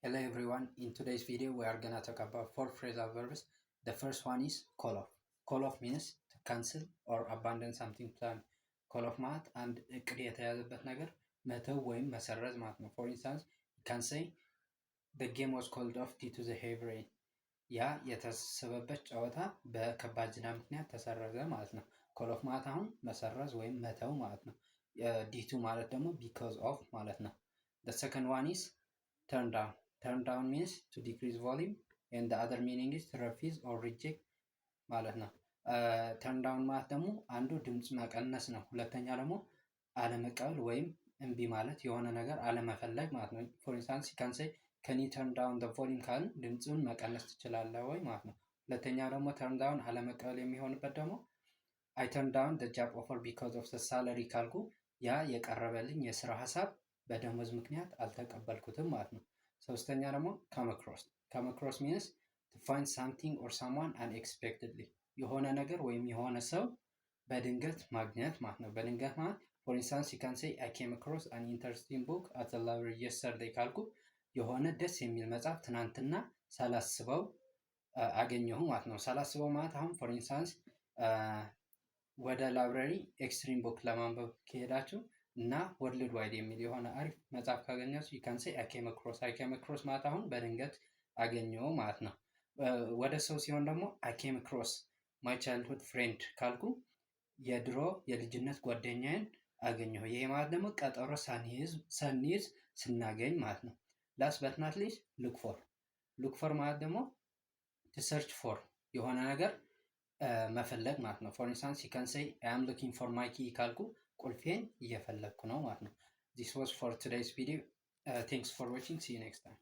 Hello everyone, in today's video we are gonna talk about four phrasal verbs. The first one is call off. Call off means to cancel or abandon something plan. Call off ማለት አንድ እቅድ የተያዘበት ነገር መተው ወይም መሰረዝ ማለት ነው። For instance, you can say the game was called off due to the heavy rain. ያ የተሰበበት ጨዋታ በከባድ ዝናብ ምክንያት ተሰረዘ ማለት ነው። call off ማለት አሁን መሰረዝ ወይም መተው ማለት ነው። ዲቱ ማለት ደግሞ because of ማለት ነው። The second one is turn down. Turn down means to decrease volume and the other meaning is to refuse or reject ማለት ነው። turn down ማለት ደግሞ አንዱ ድምፅ መቀነስ ነው። ሁለተኛ ደግሞ አለመቀበል ወይም እምቢ ማለት የሆነ ነገር አለመፈለግ ማለት ነው። for instance you can say can you turn down the volume ካልን ድምፁን መቀነስ ትችላለህ ወይ ማለት ነው። ሁለተኛ ደግሞ turn down አለመቀበል የሚሆንበት ደግሞ I turned down the job offer because of the salary ካልኩ ያ የቀረበልኝ የስራ ሀሳብ በደሞዝ ምክንያት አልተቀበልኩትም ማለት ነው። ሶስተኛ ደግሞ come across means to find something or someone unexpectedly የሆነ ነገር ወይም የሆነ ሰው በድንገት ማግኘት ማለት ነው። በድንገት ማለት for instance you can say I came across an interesting book at the library yesterday ካልኩ የሆነ ደስ የሚል መጽሐፍ ትናንትና ሳላስበው አገኘሁ ማለት ነው። ሳላስበው ማለት አሁን for instance ወደ ላይብረሪ ኤክስትሪም ቡክ ለማንበብ ከሄዳችሁ እና ወርልድ ዋይድ የሚል የሆነ አሪፍ መጽሐፍ ካገኛችሁ you can say I came across ማለት አሁን በድንገት አገኘው ማለት ነው። ወደ ሰው ሲሆን ደግሞ I came across my childhood friend ካልኩ የድሮ የልጅነት ጓደኛዬን አገኘሁ። ይሄ ማለት ደግሞ ቀጠሮ ሳንይዝ ስናገኝ ማለት ነው። last but not least look for ማለት ደግሞ to search for የሆነ ነገር መፈለግ ማለት ነው። for instance you can say I am looking for my key ካልኩ ቁልፌን እየፈለግኩ ነው ማለት ነው። This was for today's video. Thanks for watching. See you next time.